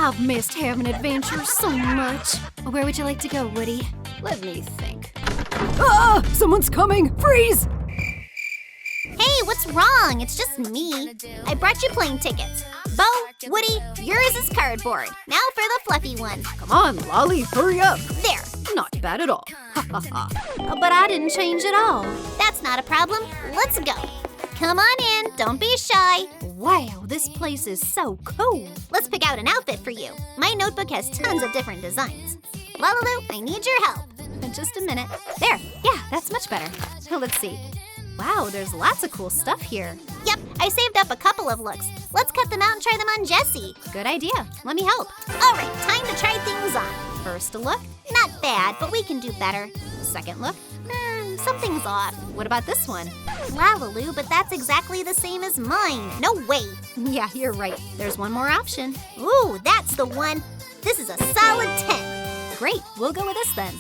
I've missed having adventures so much. Where would you like to go, Woody? Let me think. Ah! Someone's coming! Freeze! Hey, what's wrong? It's just me. I brought you plane tickets. Bo, Woody, yours is cardboard. Now for the fluffy one. Come on, Lali, hurry up. There. Not bad at all. Ha ha ha. But I didn't change at all. That's not a problem. Let's go. Come on in. Don't be shy. Wow, this place is so cool. Let's pick out an outfit for you. My notebook has tons of different designs. LaLiLu, I need your help. Just a minute. There. Yeah, that's much better. So let's see. Wow, there's lots of cool stuff here. Yep, I saved up a couple of looks. Let's cut them out and try them on Jessie. Good idea. Let me help. All right, time to try things on. First look. Not bad, but we can do better. Second look. Something's off. What about this one? LaLiLu, but that's exactly the same as mine. No way. Yeah, you're right. There's one more option. Ooh, that's the one. This is a solid 10. Great, we'll go with this then.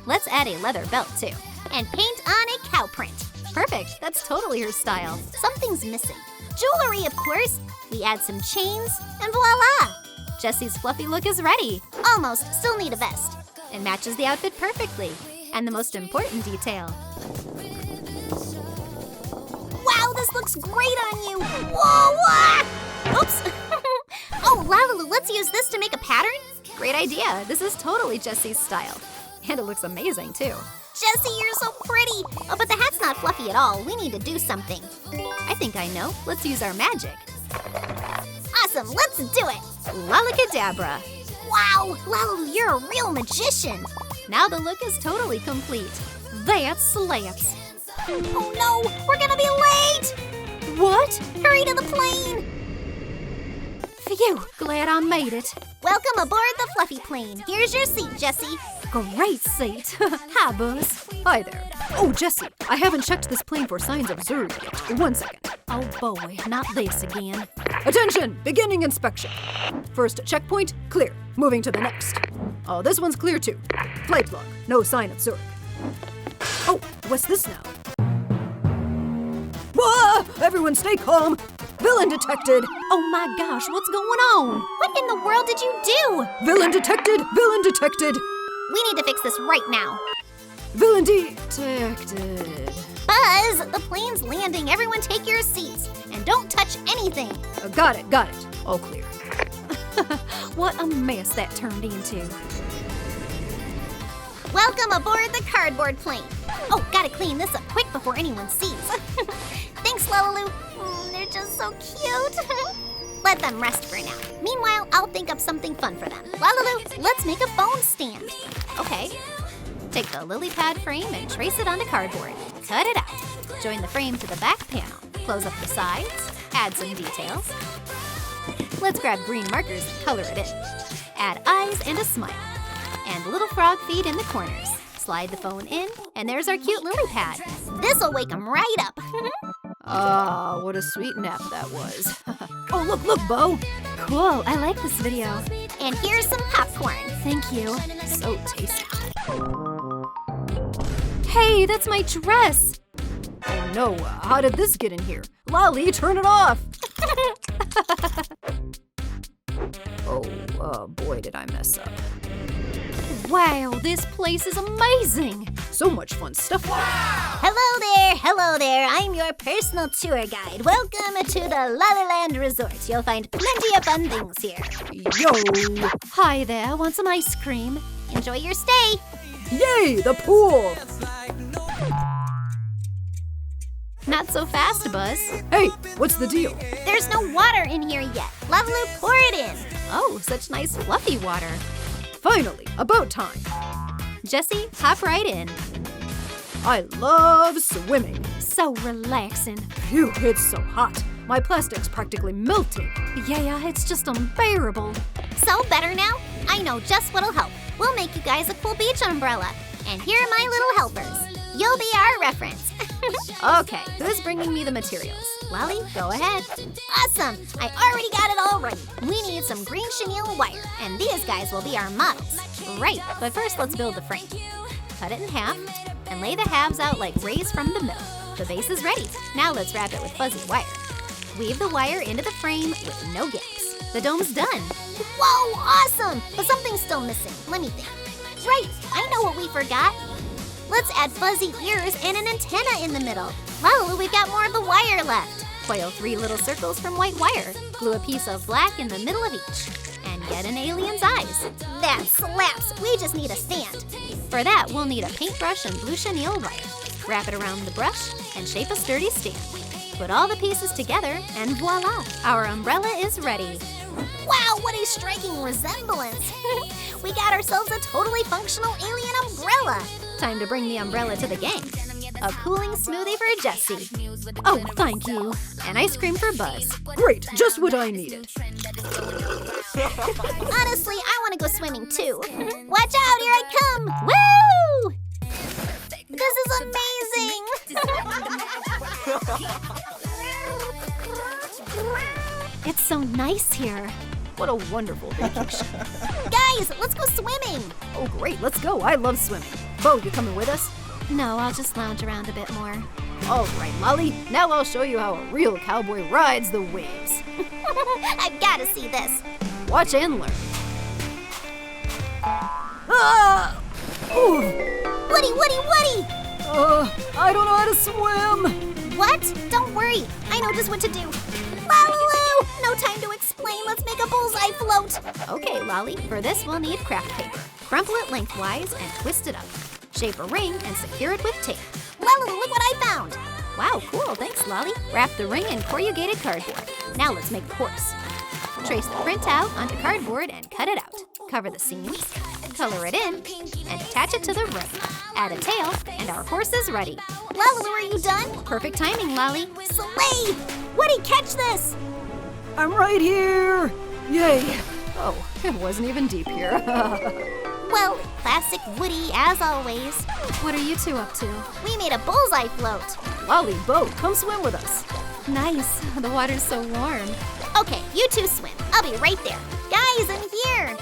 Let's add a leather belt too. And paint on a cow print. Perfect, that's totally her style. Something's missing. Jewelry, of course. We add some chains, and voila! Jessie's fluffy look is ready. Almost, still need a vest. It matches the outfit perfectly. And the most important detail. Wow, this looks great on you! Whoa! Ah! Oops! Oh, LaLiLu, let's use this to make a pattern? Great idea. This is totally Jessie's style. And it looks amazing too. Jessie, you're so pretty! Oh, but the hat's not fluffy at all. We need to do something. I think I know. Let's use our magic. Awesome, let's do it! Lalakadabra. Wow, LaLiLu, you're a real magician. Now the look is totally complete. That slaps. Oh no, we're gonna be late! What? Hurry to the plane! Phew, glad I made it. Welcome aboard the fluffy plane. Here's your seat, Jessie. Great seat. Hi, Buzz. Hi there. Oh, Jessie, I haven't checked this plane for signs of Zurg yet. 1 second. Oh boy, not this again. Attention, beginning inspection. First checkpoint, clear. Moving to the next. Oh, this one's clear too. Flight log, no sign of Zurg. Oh, what's this now? Whoa! Everyone stay calm. Villain detected. Oh my gosh, what's going on? What in the world did you do? Villain detected, villain detected. We need to fix this right now. Villain detected. Buzz, the plane's landing. Everyone take your seats. And don't touch anything. Got it. All clear. What a mess that turned into. Welcome aboard the cardboard plane. Oh, gotta clean this up quick before anyone sees. Thanks, LaLiLu. They're just so cute. Let them rest for now. Meanwhile, I'll think up something fun for them. LaLiLu, let's make a phone stand. Okay. Take the lily pad frame and trace it onto cardboard. Cut it out. Join the frame to the back panel. Close up the sides. Add some details. Let's grab green markers and color it in. Add eyes and a smile. And little frog feet in the corners. Slide the phone in, and there's our cute lily pad. This'll wake them right up. Oh, what a sweet nap that was. Oh, look, Bo. Cool, I like this video. And here's some popcorn. Thank you. So tasty. Hey, that's my dress. Oh no, how did this get in here? Lali, turn it off. Oh, boy, did I mess up. Wow, this place is amazing. So much fun stuff. Wow. Hello there. I'm your personal tour guide. Welcome to the Laliland Resort. You'll find plenty of fun things here. Yo. Hi there, want some ice cream? Enjoy your stay. Yay, the pool. Not so fast, Buzz. Hey, what's the deal? There's no water in here yet. LaLiLu, pour it in. Oh, such nice fluffy water. Finally, about time. Jessie, hop right in. I love swimming. So relaxing. Phew, it's so hot. My plastic's practically melting. Yeah, it's just unbearable. So better now? I know just what'll help. We'll make you guys a cool beach umbrella. And here are my little helpers. You'll be our reference. Okay, who's bringing me the materials? Lali, go ahead. Awesome! I already got it all ready. We need some green chenille wire, and these guys will be our models. Right, but first let's build the frame. Cut it in half, and lay the halves out like rays from the middle. The base is ready. Now let's wrap it with fuzzy wire. Weave the wire into the frame with no gaps. The dome's done. Whoa, awesome! But something's still missing. Let me think. Right, I know what we forgot. Let's add fuzzy ears and an antenna in the middle. LaLiLu, we've got more of the wire left. Coil 3 little circles from white wire. Glue a piece of black in the middle of each. And get an alien's eyes. That slaps! We just need a stand. For that, we'll need a paintbrush and blue chenille wire. Wrap it around the brush and shape a sturdy stand. Put all the pieces together and voila! Our umbrella is ready. Wow, what a striking resemblance! We got ourselves a totally functional alien umbrella. Time to bring the umbrella to the gang. A cooling smoothie for Jessie. Oh, thank you. And ice cream for Buzz. Great, just what I needed. Honestly, I want to go swimming too. Watch out, here I come! Woo! This is amazing! It's so nice here. What a wonderful vacation. Guys, let's go swimming! Oh, great, let's go. I love swimming. Bo, you coming with us? No, I'll just lounge around a bit more. All right, Lali. Now I'll show you how a real cowboy rides the waves. I've got to see this. Watch and learn. Ah! Ooh. Woody! I don't know how to swim. What? Don't worry. I know just what to do. LaLiLu! No time to explain. Let's make a bullseye float. Okay, Lali. For this, we'll need kraft paper. Crumple it lengthwise and twist it up. Shape a ring and secure it with tape. LaLiLu, look what I found. Wow, cool. Thanks, Lali. Wrap the ring in corrugated cardboard. Now let's make the horse. Trace the printout onto cardboard and cut it out. Cover the seams, color it in, and attach it to the ring. Add a tail, and our horse is ready. LaLiLu, are you done? Perfect timing, Lali. Slay! Woody, catch this! I'm right here! Yay! Oh, it wasn't even deep here. Well, classic Woody as always. What are you two up to? We made a bullseye float. Lali, Bo, come swim with us. Nice. The water's so warm. Okay, you two swim. I'll be right there. Guys, I'm here.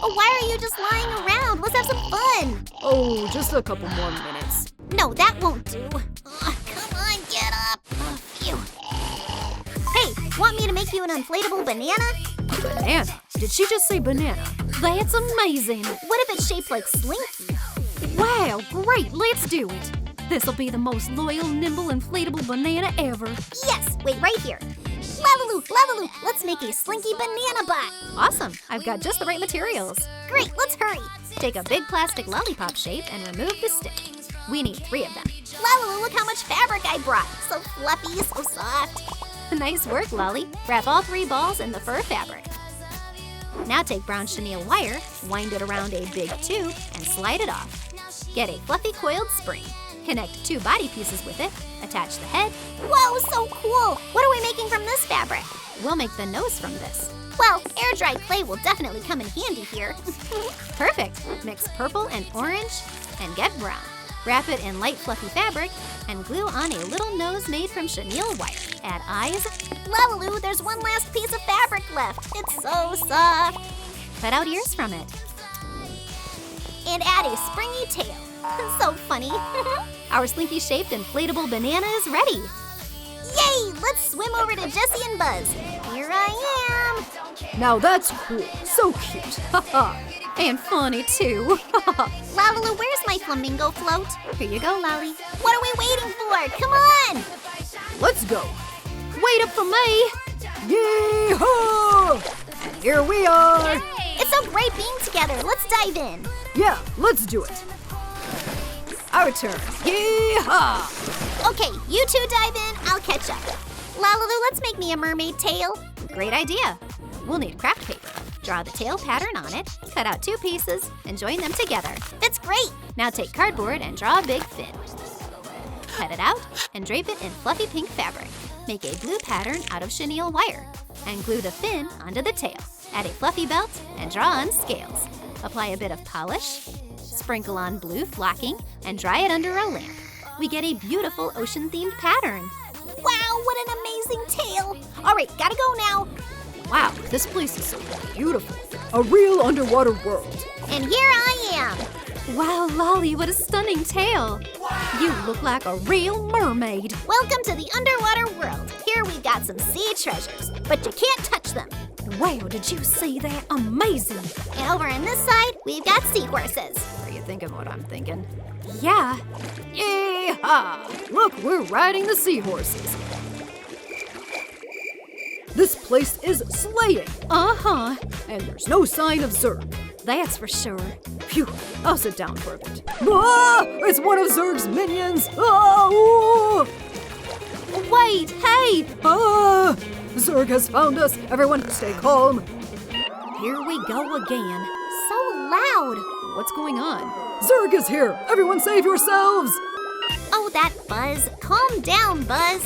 Oh, why are you just lying around? Let's have some fun. Oh, just a couple more minutes. No, that won't do. Come on, get up. Phew. Hey, want me to make you an inflatable banana? Banana? Did she just say banana? That's amazing. What if it's shaped like Slinky? Wow, great, let's do it. This'll be the most loyal, nimble, inflatable banana ever. Yes, wait right here. LaLiLu, let's make a Slinky banana bot. Awesome, I've got just the right materials. Great, let's hurry. Take a big plastic lollipop shape and remove the stick. We need 3 of them. LaLiLu, look how much fabric I brought. So fluffy, so soft. Nice work, Lali. Wrap all 3 balls in the fur fabric. Now take brown chenille wire, wind it around a big tube, and slide it off. Get a fluffy coiled spring. Connect 2 body pieces with it, attach the head. Whoa, so cool! What are we making from this fabric? We'll make the nose from this. Well, air-dried clay will definitely come in handy here. Perfect. Mix purple and orange and get brown. Wrap it in light fluffy fabric and glue on a little nose made from chenille wire. Add eyes. LaLiLu, there's one last piece of fabric left. It's so soft. Cut out ears from it. And add a springy tail. So funny. Our Slinky-shaped inflatable banana is ready. Yay! Let's swim over to Jessie and Buzz. Here I am. Now that's cool. So cute. Haha. And funny too. LaLiLu, where's my flamingo float? Here you go, Lali. What are we waiting for? Come on! Let's go. Wait up for me. Yee-haw! And here we are. It's so great being together. Let's dive in. Yeah, let's do it. Our turn. Yee-haw! Okay, you two dive in, I'll catch up. LaLiLu, let's make me a mermaid tail. Great idea. We'll need kraft paper. Draw the tail pattern on it, cut out 2 pieces, and join them together. That's great. Now take cardboard and draw a big fin. Cut it out and drape it in fluffy pink fabric. Make a blue pattern out of chenille wire and glue the fin onto the tail. Add a fluffy belt and draw on scales. Apply a bit of polish, sprinkle on blue flocking, and dry it under a lamp. We get a beautiful ocean-themed pattern. Wow, what an amazing tail. All right, gotta go now. Wow, this place is so beautiful. A real underwater world. And here I am. Wow, Lali, what a stunning tail. You look like a real mermaid. Welcome to the underwater world. Here we've got some sea treasures, but you can't touch them. Wow, did you see that? Amazing! And over on this side, we've got seahorses. Are you thinking what I'm thinking? Yeah. Yeehaw! Look, we're riding the seahorses. This place is slaying. Uh-huh. And there's no sign of Zurg. That's for sure. Phew, I'll sit down for a bit. Ah! It's one of Zurg's minions! Ah! Ooh! Wait, hey! Ah! Zurg has found us. Everyone, stay calm. Here we go again. So loud. What's going on? Zurg is here! Everyone save yourselves! Oh, that Buzz. Calm down, Buzz.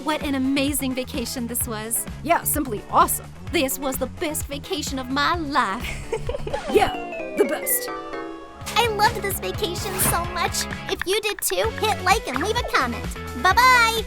What an amazing vacation this was. Yeah, simply awesome. This was the best vacation of my life. Yeah, the best. I loved this vacation so much. If you did too, hit like and leave a comment. Bye-bye.